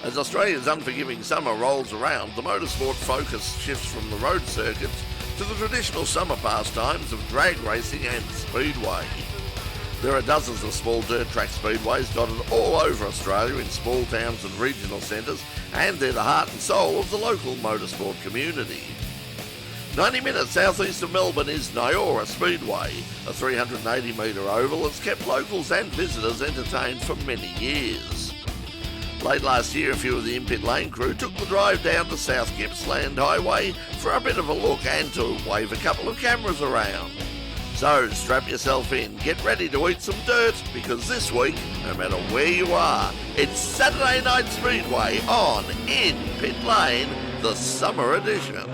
As Australia's unforgiving summer rolls around, the motorsport focus shifts from the road circuits to the traditional summer pastimes of drag racing and speedway. There are dozens of small dirt track speedways dotted all over Australia in small towns and regional centres, and they're the heart and soul of the local motorsport community. 90 minutes south east of Melbourne is Nyora Speedway, a 380 metre oval that's kept locals and visitors entertained for many years. Late last year, a few of the in-pit lane crew took the drive down to South Gippy Highway for a bit of a look and to wave a couple of cameras around. So strap yourself in, get ready to eat some dirt, because this week, no matter where you are, it's Saturday Night Speedway on In Pit Lane, the summer edition.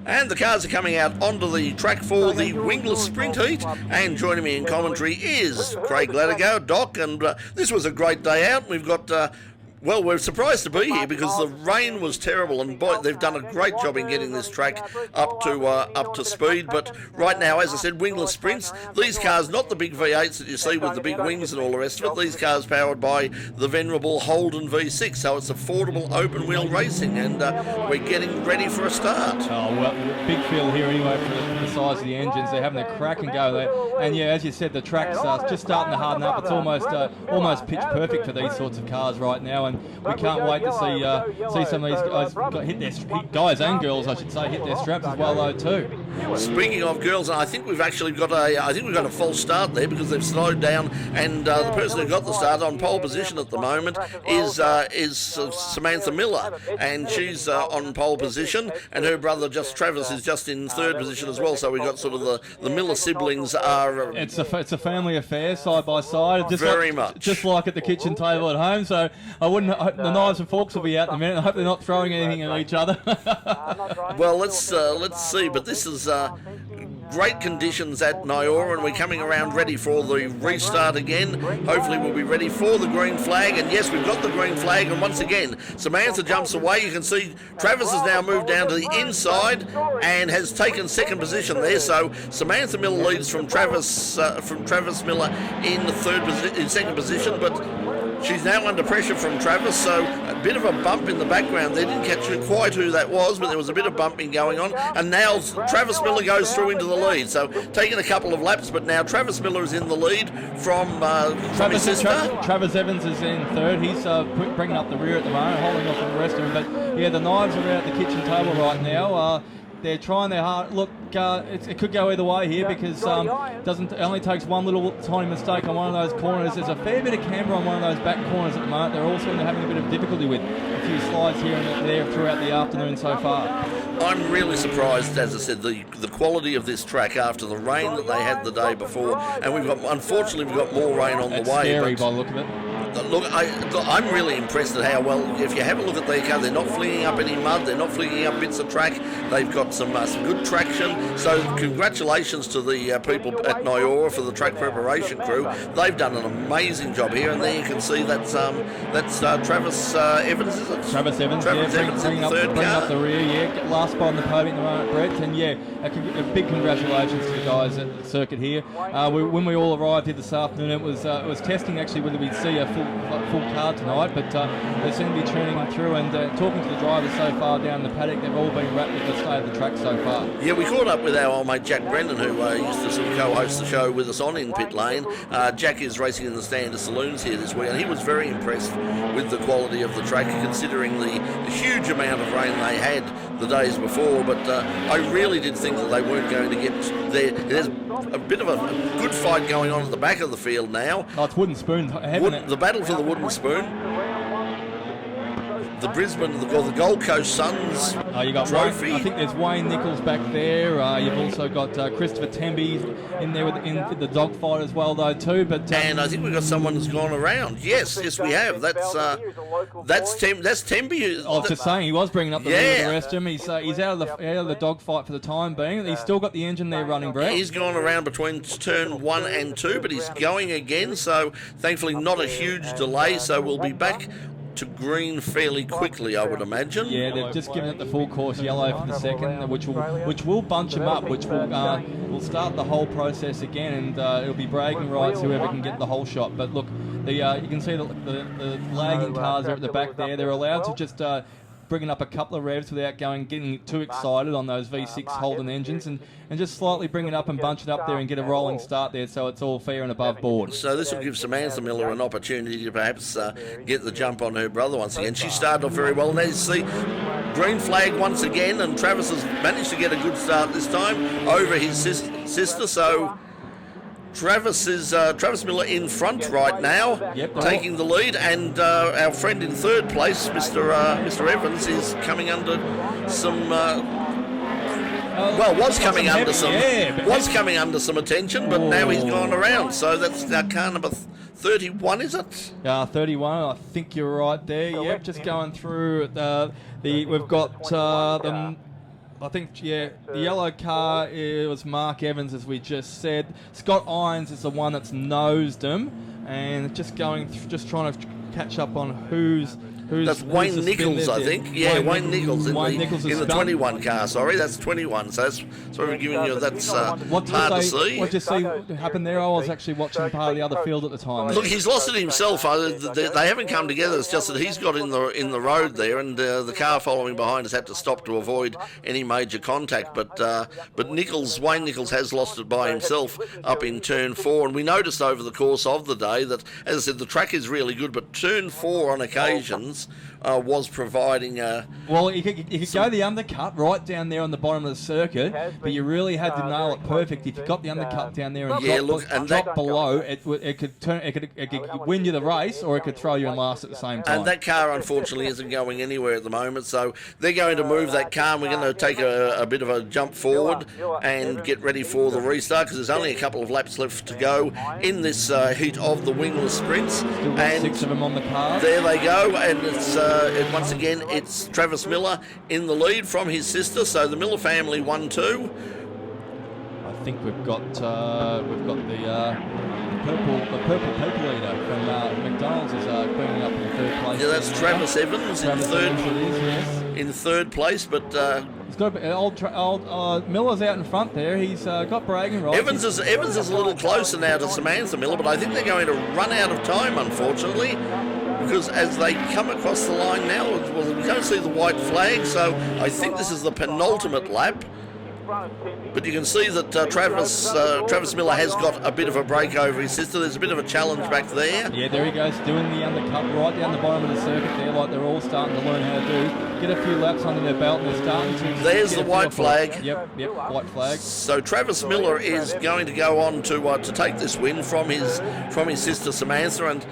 And the cars are coming out onto the track for the wingless sprint heat, and joining me in commentary is Craig Latigo, Doc, and this was a great day out. We've got well, we're surprised to be here because the rain was terrible, and boy, they've done a great job in getting this track up to speed. But right now, as I said, wingless sprints. These cars, not the big V8s that you see with the big wings and all the rest of it. These cars powered by the venerable Holden V6, so it's affordable open wheel racing, and we're getting ready for a start. Oh well, big field here anyway for the size of the engines. They're having a crack and go there, and yeah, as you said, the track's just starting to harden up. It's almost pitch perfect for these sorts of cars right now. And we can't wait to see some of these guys guys and girls, I should say, hit their straps as well though too. Speaking of girls, I think we've actually got a false start there because they've slowed down, and the person who got the start on pole position at the moment is Samantha Miller, and she's on pole position, and her brother Travis is just in third position as well. So we've got sort of the Miller siblings are. It's a family affair, side by side, just like at the kitchen table at home. So I wouldn't. The knives and forks will be out in a minute. I hope they're not throwing anything at each other. Well, let's see. But this is great conditions at Nyora, and we're coming around ready for the restart again. Hopefully we'll be ready for the green flag, and yes, we've got the green flag, and once again Samantha jumps away. You can see Travis has now moved down to the inside and has taken second position there, so Samantha Miller leads from Travis Miller in second position, but she's now under pressure from Travis, so a bit of a bump in the background. They didn't catch quite who that was, but there was a bit of bumping going on. And now Travis Miller goes through into the lead. So taking a couple of laps, but now Travis Miller is in the lead from his sister. Travis Evans is in third. He's bringing up the rear at the moment, holding off on the rest of them. But yeah, the knives are out at the kitchen table right now. They're trying their hard. Look, it could go either way here because it only takes one little tiny mistake on one of those corners. There's a fair bit of camber on one of those back corners at the moment. They're also having a bit of difficulty with a few slides here and there throughout the afternoon so far. I'm really surprised, as I said, the quality of this track after the rain that they had the day before, and unfortunately we've got more rain on the way. Scary by the look of it. Look, I'm really impressed at how well, if you have a look at their car, they're not flinging up any mud, they're not flinging up bits of track, they've got some good traction, so congratulations to the people at Nyora for the track preparation crew. They've done an amazing job here, and there you can see that's Travis Evans, is it? Travis Evans, bringing up the rear, last spot on the podium at the moment, Brett, and yeah, a big congratulations to the guys at the circuit here. When we all arrived here this afternoon, it was testing actually whether we'd see a full car tonight, but they seem to be turning through, and talking to the drivers so far down the paddock, they've all been wrapped with the state of the track so far. Yeah, we caught up with our old mate Jack Brendan, who used to sort of co-host the show with us on In Pit Lane. Jack is racing in the Standard Saloons here this week, and he was very impressed with the quality of the track, considering the huge amount of rain they had the days before. But I really did think that they weren't going to get there. There's a bit of a good fight going on at the back of the field now. Oh, it's wooden spoon, haven't it? The battle for the wooden spoon. the Gold Coast Suns You got trophy. I think there's Wayne Nichols back there. You've also got Christopher Temby in there in the dogfight as well, though, too. But and I think we've got someone who's gone around. Yes, we have. That's Temby. I was just saying, he was bringing up the rear to arrest him. He's out of the dogfight for the time being. He's still got the engine there running, Brett. He's gone around between turn 1 and 2, but he's going again. So thankfully, not a huge delay. So we'll be back to green fairly quickly, I would imagine. Yeah, they've just given it the full course yellow for the second, which will bunch them up, which will start the whole process again, and it'll be bragging rights whoever can get the whole shot. But look, you can see the lagging cars are at the back there. They're allowed to just bringing up a couple of revs without getting too excited on those V6 Holden engines, and just slightly bring it up and bunch it up there and get a rolling start there, so it's all fair and above board. So this will give Samantha Miller an opportunity to perhaps get the jump on her brother once again. She started off very well, and as you see, green flag once again, and Travis has managed to get a good start this time over his sister, so Travis Miller in front right now, taking the lead, and our friend in third place, Mr. Evans, is coming under some. Was coming under some attention, but now he's gone around. So that's our car number 31, is it? 31. I think you're right there. Yep, just going through we've got the. I think, the yellow car was Mark Evans, as we just said. Scott Irons is the one that's nosed him, and just trying to catch up on who's that's Wayne Nichols, I think. Yeah, Wayne Nichols in the 21 car. Sorry, that's 21. So that's sort of giving you that's hard to see. What did you see happen there? I was actually watching part of the other field at the time. Look, he's lost it himself. They haven't come together. It's just that he's got in the road there, and the car following behind has had to stop to avoid any major contact. But Wayne Nichols has lost it by himself up in turn 4, and we noticed over the course of the day that, as I said, the track is really good, but turn 4 on occasions was providing well, you could go the undercut right down there on the bottom of the circuit, but you really had to nail it perfect. If you got the undercut down there and drop below, it could win you the race, or it could throw you in last at the same time. And that car unfortunately isn't going anywhere at the moment, so they're going to move that car, and we're going to take a bit of a jump forward and get ready for the restart, because there's only a couple of laps left to go in this heat of the wingless sprints. Still got 6 of them on the car. There they go, and it's once again it's Travis Miller in the lead from his sister, so the Miller family 1-2. I think we've got the purple people leader from McDonald's is bringing up in third place. Yeah, that's Travis Evans in third place, but he's got Miller's out in front there. He's got bragging rights. Evans is a little closer now to Samantha Miller, but I think they're going to run out of time, unfortunately, because as they come across the line now, we can't see the white flag, so I think this is the penultimate lap. But you can see that Travis Miller has got a bit of a break over his sister. There's a bit of a challenge back there. Yeah, there he goes, doing the undercut right down the bottom of the circuit there, like they're all starting to learn how to do. Get a few laps under their belt, and they're starting to... There's the white flag. Yep, white flag. So Travis Miller is going to go on to take this win from his sister Samantha, and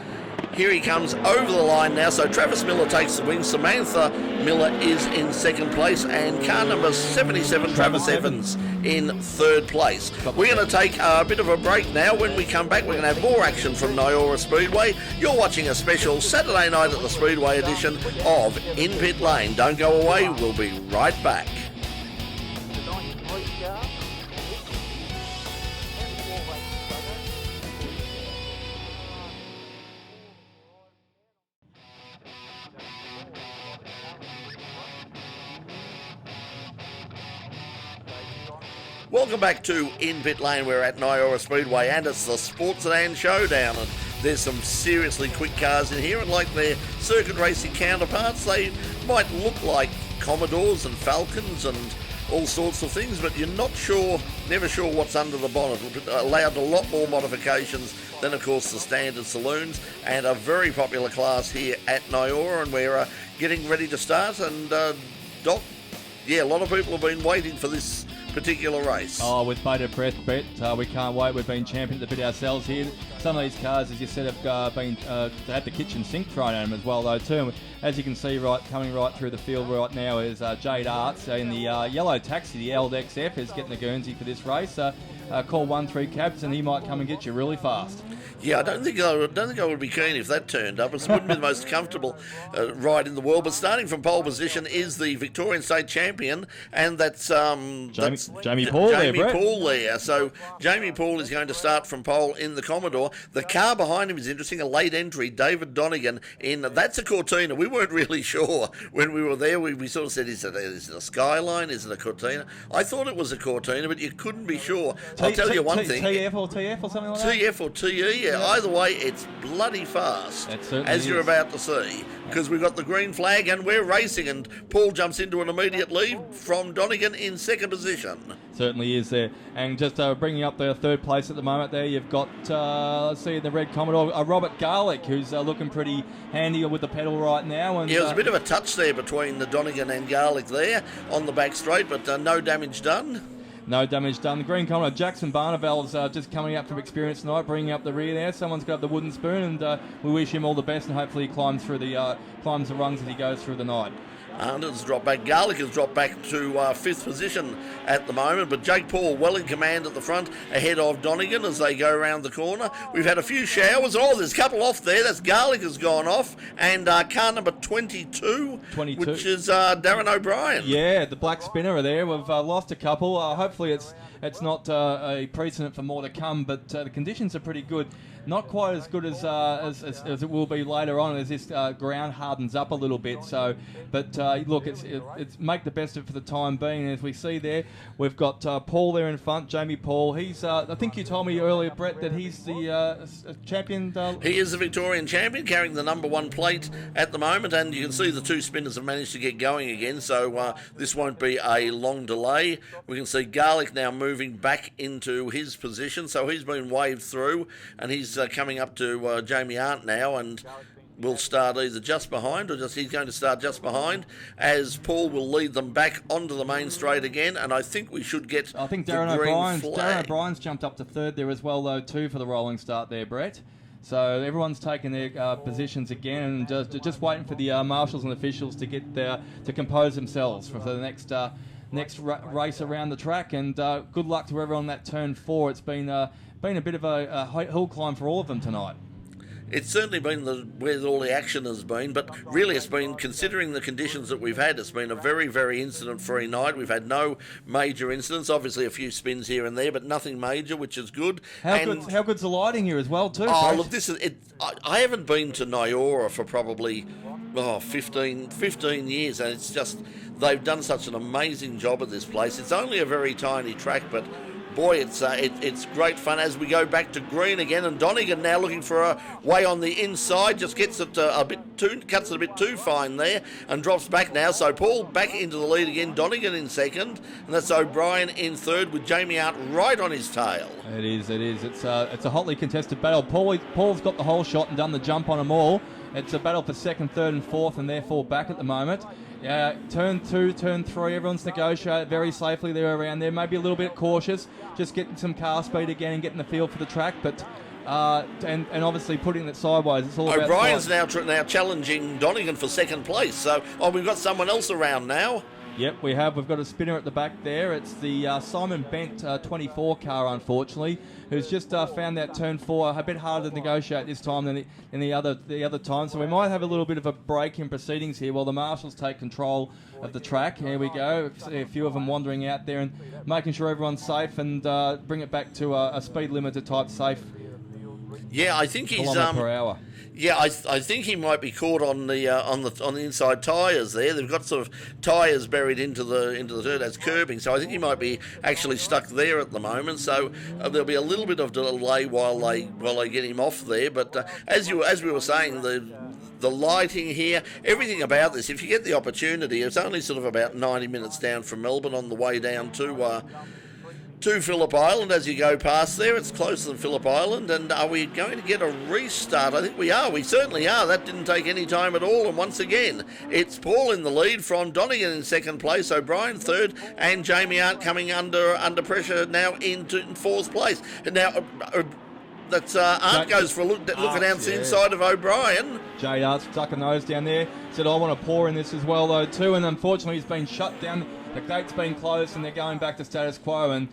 here he comes over the line now. So Travis Miller takes the win. Samantha Miller is in second place, and car number 77, Travis Evans, in third place. We're going to take a bit of a break now. When we come back, we're going to have more action from Nyora Speedway. You're watching a special Saturday night at the Speedway edition of In Pit Lane. Don't go away. We'll be right back. Welcome back to In Pit Lane. We're at Nyora Speedway, and it's the Sports Sedan Showdown, and there's some seriously quick cars in here, and like their circuit racing counterparts, they might look like Commodores and Falcons and all sorts of things, but you're never sure what's under the bonnet. We've allowed a lot more modifications than, of course, the standard saloons, and a very popular class here at Nyora, and we're getting ready to start. And Doc, a lot of people have been waiting for this particular race? Oh, with bated breath, Brett. We can't wait. We've been champion at the bit ourselves here. Some of these cars, as you said, have had the kitchen sink thrown at them as well, though, too. And as you can see, coming right through the field right now is Jade Arts in the yellow taxi, the LXF, is getting the Guernsey for this race. Call 1-3 cabs, and he might come and get you really fast. Yeah, I don't think I would be keen if that turned up. It wouldn't be the most comfortable ride in the world. But starting from pole position is the Victorian State Champion, and that's Jamie Paul there, Brett. Paul there. So Jamie Paul is going to start from pole in the Commodore. The car behind him is interesting. A late entry, David Donegan in. That's a Cortina. We weren't really sure when we were there. We sort of said, is it a Skyline? Is it a Cortina? I thought it was a Cortina, but you couldn't be sure. I'll tell you one thing. TF or something like that? TF or TE, yeah. Either way, it's bloody fast, as you're about to see, because we've got the green flag and we're racing, and Paul jumps into an immediate lead from Donegan in second position. Certainly is there. And just bringing up the third place at the moment there, you've got, let's see, the red Commodore, Robert Garlick, who's looking pretty handy with the pedal right now. And, yeah, there's a bit of a touch there between the Donegan and Garlick there on the back straight, but no damage done. No damage done. The green Commodore, Jackson Barnavel's just coming up from experience tonight, bringing up the rear there. Someone's got the wooden spoon, and we wish him all the best, and hopefully he climbs the rungs as he goes through the night. Ander's dropped back. Garlic has dropped back to fifth position at the moment, but Jake Paul well in command at the front, ahead of Donegan as they go around the corner. We've had a few showers. Oh, there's a couple off there. That's Garlic has gone off, and car number 22, which is Darren O'Brien. Yeah, the black spinner are there. We've lost a couple. Hopefully it's not a precedent for more to come, but the conditions are pretty good. Not quite as good as it will be later on as this ground hardens up a little bit. So, but look, it's make the best of it for the time being. And as we see there, we've got Paul there in front, Jamie Paul. He's I think you told me earlier, Brett, that he's the champion. He is the Victorian champion, carrying the number 1 plate at the moment, and you can see the two spinners have managed to get going again. So this won't be a long delay. We can see Garlic now moving back into his position, so he's been waved through, and he's coming up to Jamie Arndt now, and will start either just behind or he's going to start just behind, as Paul will lead them back onto the main straight again, and I think we should get Darren O'Brien's jumped up to third there as well, though, too, for the rolling start there, Brett. So everyone's taken their positions again, and just waiting for the marshals and officials to get there to compose themselves for the next race around the track. And good luck to everyone on that turn 4. It's been a bit of a hill climb for all of them tonight. It's certainly been where all the action has been, but really it's been, considering the conditions that we've had, it's been a very, very incident-free night. We've had no major incidents, obviously a few spins here and there, but nothing major, which is good. How good's the lighting here as well, too? Oh, look, this is it. I haven't been to Nyora for probably 15 years, and it's just, they've done such an amazing job at this place. It's only a very tiny track, but boy, it's great fun as we go back to green again, and Donegan now looking for a way on the inside, just gets it cuts it a bit too fine there, and drops back now. So Paul back into the lead again, Donegan in second, and that's O'Brien in third with Jamie Arndt right on his tail. It is. It's a hotly contested battle. Paul's got the whole shot and done the jump on them all. It's a battle for second, third, and fourth, and therefore back at the moment. Turn 2, turn 3, everyone's negotiated very safely there around there. Maybe a little bit cautious, just getting some car speed again and getting the feel for the track. But and obviously putting it sideways. It's all O'Brien's about now challenging Donegan for second place. So we've got someone else around now. Yep, we have. We've got a spinner at the back there. It's the Simon Bent 24 car, unfortunately, who's just found that turn 4 a bit harder to negotiate this time than the other time. So we might have a little bit of a break in proceedings here while the marshals take control of the track. Here we go. See a few of them wandering out there and making sure everyone's safe, and bring it back to a speed limiter type safe. Yeah, I think he's kilometre per hour. Yeah, I think he might be caught on the inside tyres there. They've got sort of tyres buried into the dirt as curbing, so I think he might be actually stuck there at the moment. So there'll be a little bit of delay while they get him off there. But as we were saying, the lighting here, everything about this, if you get the opportunity, it's only sort of about 90 minutes down from Melbourne on the way down to to Phillip Island as you go past there. It's closer than Phillip Island. And are we going to get a restart? I think we are. We certainly are. That didn't take any time at all. And once again, it's Paul in the lead from Donegan in second place, O'Brien third, and Jamie Arndt coming under pressure now in fourth place. And now that's Arndt goes for a look down the inside of O'Brien. Jade Art's stuck a nose down there. Said, I want to pour in this as well, though, too. And unfortunately, he's been shut down. The gate's been closed, and they're going back to status quo. And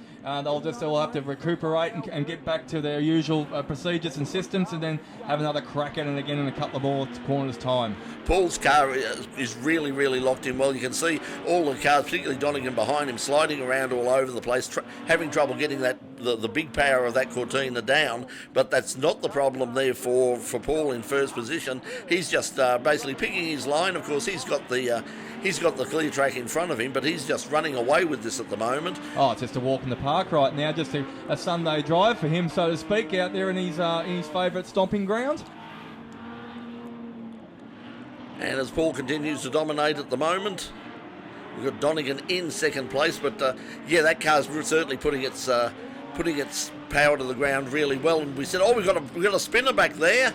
they'll have to recuperate and get back to their usual procedures and systems, and then have another crack at it again in a couple of more corners' time. Paul's car is really, really locked in well. You can see all the cars, particularly Donegan behind him, sliding around all over the place, having trouble getting the big power of that Cortina down. But that's not the problem there for Paul in first position. He's just basically picking his line. Of course, he's got the clear track in front of him, but he's just running away with this at the moment. Oh, it's just a walk in the park right now, just a Sunday drive for him, so to speak, out there in his favourite stomping ground. And as Paul continues to dominate at the moment, we've got Donegan in second place, but that car's certainly putting its power to the ground really well. And we said, we've got a spinner back there.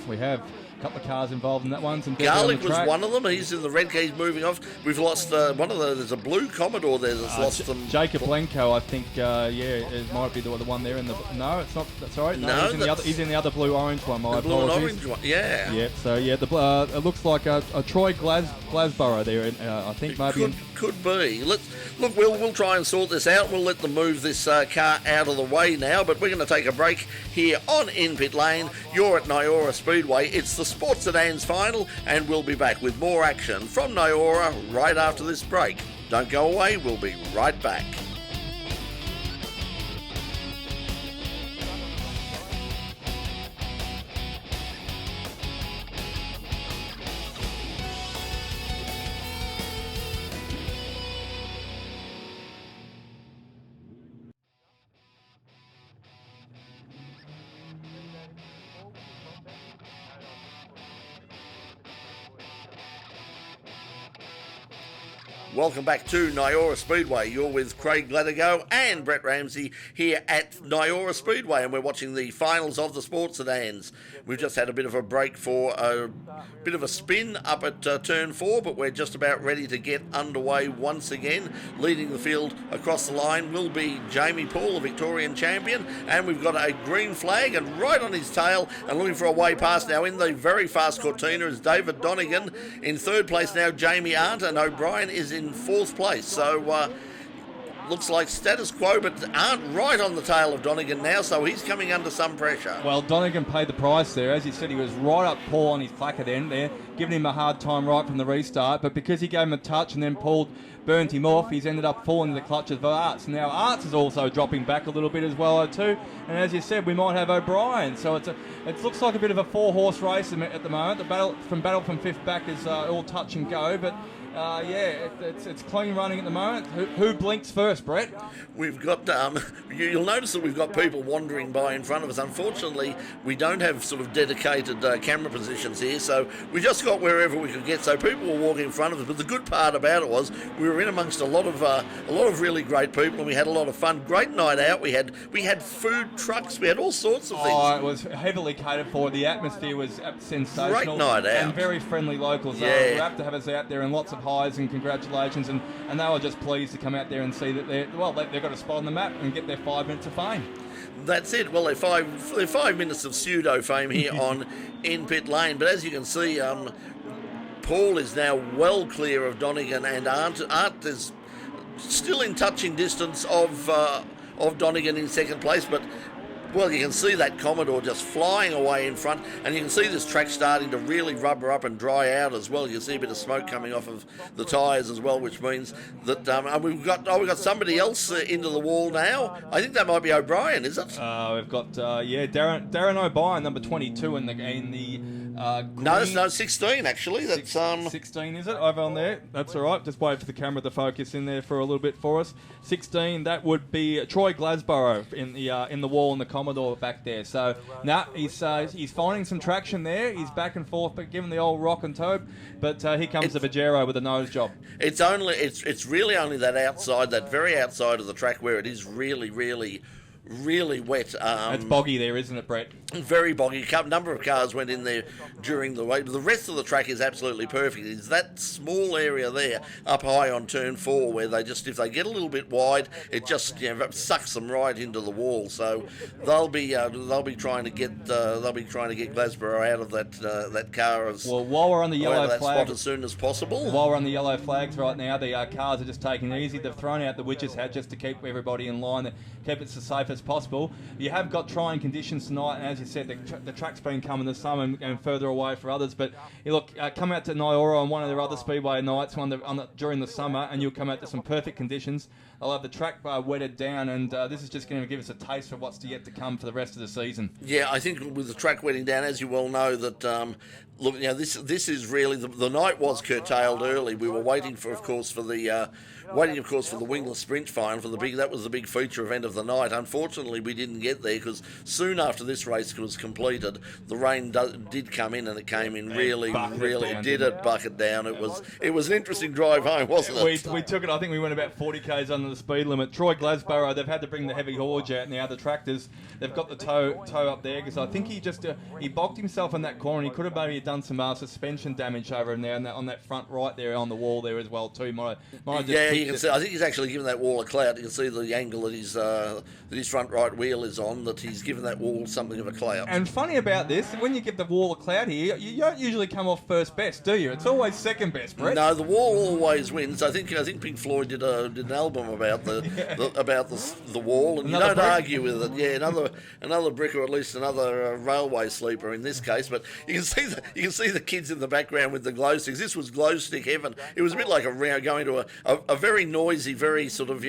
We have. Couple of cars involved in that one. Garlic was one of them. He's in the red car. He's moving off. We've lost one of the. There's a blue Commodore there that's lost them. Jacob Lenko, I think. It might be the one there in the. No, it's not. That's all right. No, he's in the other blue-orange one. My blue and apologies. orange one. Yeah. Yeah. So it looks like a Troy Glasborough there. I think maybe. Could be. We'll try and sort this out. We'll let them move this car out of the way now. But we're going to take a break here on In Pit Lane. You're at Nyora Speedway. It's the Sports Sedan's final, and we'll be back with more action from Nyora right after this break. Don't go away. We'll be right back. Welcome back to Nyora Speedway. You're with Craig Gladigo and Brett Ramsey here at Nyora Speedway, and we're watching the finals of the Sports Sedans. We've just had a bit of a break for a bit of a spin up at turn 4, but we're just about ready to get underway once again. Leading the field across the line will be Jamie Paul, the Victorian champion, and we've got a green flag, and right on his tail and looking for a way past now in the very fast Cortina is David Donegan. In third place now, Jamie Arndt, and O'Brien is in fourth place. So looks like status quo, but Arndt right on the tail of Donegan now, so he's coming under some pressure. Well, Donegan paid the price there. As you said, he was right up Paul on his placard end there, giving him a hard time right from the restart, but because he gave him a touch and then Paul burnt him off, he's ended up falling in the clutches of Arts. Now Arts is also dropping back a little bit as well too, and as you said, we might have O'Brien, so it looks like a bit of a 4-horse race at the moment. The battle from fifth back is all touch and go, but it's clean running at the moment. Who blinks first, Brett? We've got, you'll notice that we've got people wandering by in front of us. Unfortunately, we don't have sort of dedicated camera positions here, so we just got wherever we could get. So people were walking in front of us. But the good part about it was we were in amongst a lot of really great people, and we had a lot of fun. Great night out. We had food trucks. We had all sorts of things. Oh, it was heavily catered for. The atmosphere was sensational. Great night out. And very friendly locals. Yeah. They were apt to have us out there, and lots of highs and congratulations, and they were just pleased to come out there and see that they've got a spot on the map and get their 5 minutes of fame. That's it. Well, they're 5 minutes of pseudo fame here on In Pit Lane, but as you can see, Paul is now well clear of Donegan, and Arndt is still in touching distance of Donegan in second place, but well, you can see that Commodore just flying away in front, and you can see this track starting to really rubber up and dry out as well. You can see a bit of smoke coming off of the tyres as well, which means that and we've got somebody else into the wall now. I think that might be O'Brien, is it? We've got Darren O'Brien, number 22 in the green. No, 16 actually. That's 16, is it? Over on there. That's all right. Just wait for the camera to focus in there for a little bit for us. 16. That would be Troy Glasborough in the wall in the Commodore. Commodore back there. So, he's finding some traction there. He's back and forth, but giving the old rock and tobe. But here comes the Pajero with a nose job. It's really only that outside, that very outside of the track where it is really, really, really wet. It's boggy there, isn't it, Brett? Very boggy. A number of cars went in there during the race. The rest of the track is absolutely perfect. It's that small area there up high on turn 4 where if they get a little bit wide, it just sucks them right into the wall. So they'll be trying to get Glasgow out of that car while we're on the yellow flag spot as soon as possible. While we're on the yellow flags right now, the cars are just taking it easy. They've thrown out the witch's hat just to keep everybody in line, keep it as safe as possible. You have got trying conditions tonight, and as you said, the track's been coming this summer and further away for others. But you look, come out to Nyora on one of their other speedway nights during the summer, and you'll come out to some perfect conditions. They'll have the track wetted down, and this is just going to give us a taste for what's yet to come for the rest of the season. Yeah, I think with the track wetting down, as you well know, that this is really the night was curtailed early. We were waiting for the wingless sprint final that was the big feature event of the night. Unfortunately, we didn't get there because soon after this race was completed, the rain did come in, and it came in really bucket down. It was an interesting drive home, wasn't it? We took it. I think we went about 40 k's under the speed limit. Troy Glasgow, they've had to bring the heavy haulage out now. The tractors, they've got the tow up there because I think he bogged himself in that corner. And he could have maybe done some suspension damage over him there on that front right there on the wall there as well too. You can see. I think he's actually given that wall a clout. You can see the angle that his front right wheel is on. That he's given that wall something of a clout. And funny about this, when you give the wall a clout here, you don't usually come off first best, do you? It's always second best, Brett. No, the wall always wins. I think Pink Floyd did an album about the wall, and another you don't brick. Argue with it. Yeah, another brick, or at least another railway sleeper in this case. But you can see the kids in the background with the glow sticks. This was glow stick heaven. It was a bit like going to a very noisy, very sort of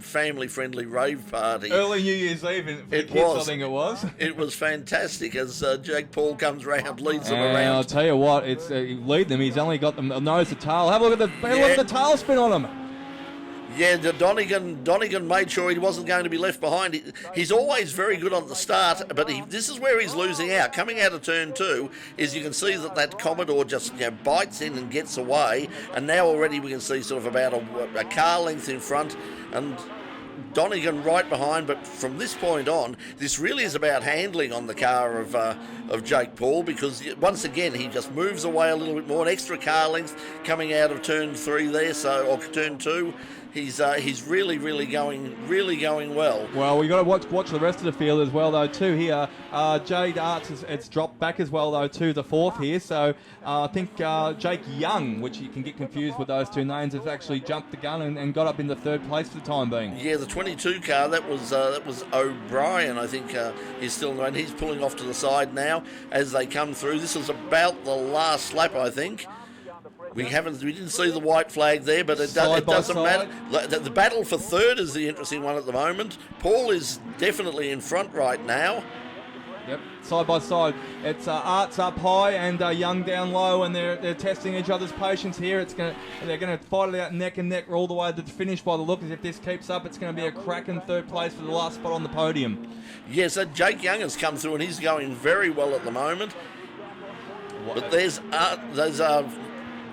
family friendly rave party. Early New Year's Eve for the kids, I think it was. It was fantastic as Jake Paul comes round, leads them around. I'll tell you what, it's lead them. He's only got them nose to tail. Have a look at the tail spin on him. Yeah, Donegan made sure he wasn't going to be left behind. He's always very good on the start, but this is where he's losing out. Coming out of turn 2, is you can see that Commodore just bites in and gets away, and now already we can see sort of about a car length in front, and Donegan right behind. But from this point on, this really is about handling on the car of Jake Paul, because once again he just moves away a little bit more, an extra car length coming out of turn 3 there, or turn 2. He's really going well. Well, we got to watch the rest of the field as well though too. Here, Jade Arts it's dropped back as well though to the 4th here. So I think Jake Young, which you can get confused with those two names, has actually jumped the gun and got up in the 3rd place for the time being. Yeah, the 22 car that was O'Brien. I think he's still and he's pulling off to the side now as they come through. This is about the last lap, I think. We didn't see the white flag there, but it doesn't matter. The battle for 3rd is the interesting one at the moment. Paul is definitely in front right now. Yep, side by side. It's Arts up high and Young down low, and they're testing each other's patience here. They're going to fight it out neck and neck all the way to the finish by the look. As if this keeps up, it's going to be a cracking 3rd place for the last spot on the podium. Yes, Jake Young has come through and he's going very well at the moment. But there's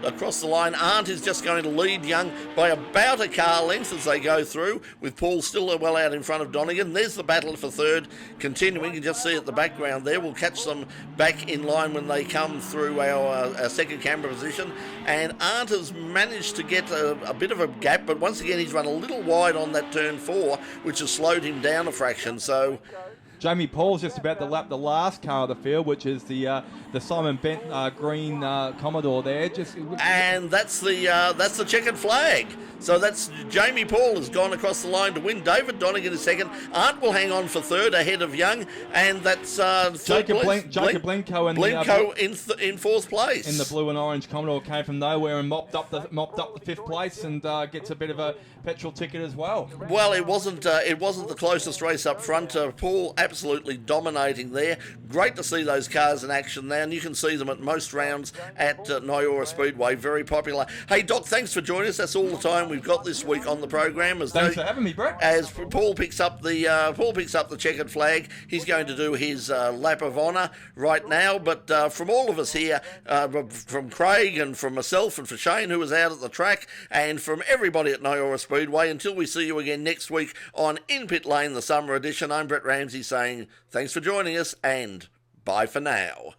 across the line, Arndt is just going to lead Young by about a car length as they go through, with Paul still well out in front of Donegan. There's the battle for 3rd continuing. You can just see at the background there. We'll catch them back in line when they come through our 2nd camera position. And Arndt has managed to get a bit of a gap, but once again he's run a little wide on that turn 4, which has slowed him down a fraction. So Jamie Paul's just about to lap the last car of the field, which is the Simon Bent green Commodore there. And that's the checkered flag. So that's Jamie Paul has gone across the line to win. David Donegan is 2nd. Arndt will hang on for 3rd ahead of Young, and that's Jacob Blenko in 4th place. In the blue and orange Commodore came from nowhere and mopped up the 5th place and gets a bit of a petrol ticket as well. Well, it wasn't the closest race up front. Paul absolutely dominating there. Great to see those cars in action now, and you can see them at most rounds at Nyora Speedway. Very popular. Hey, Doc, thanks for joining us. That's all the time we've got this week on the program. Thanks for having me, Brett. As Paul picks up the checkered flag, he's going to do his lap of honour right now. But from all of us here, from Craig and from myself and for Shane, who was out at the track, and from everybody at Nyora Speedway, until we see you again next week on In Pit Lane, the summer edition, I'm Brett Ramsey saying thanks for joining us and bye for now.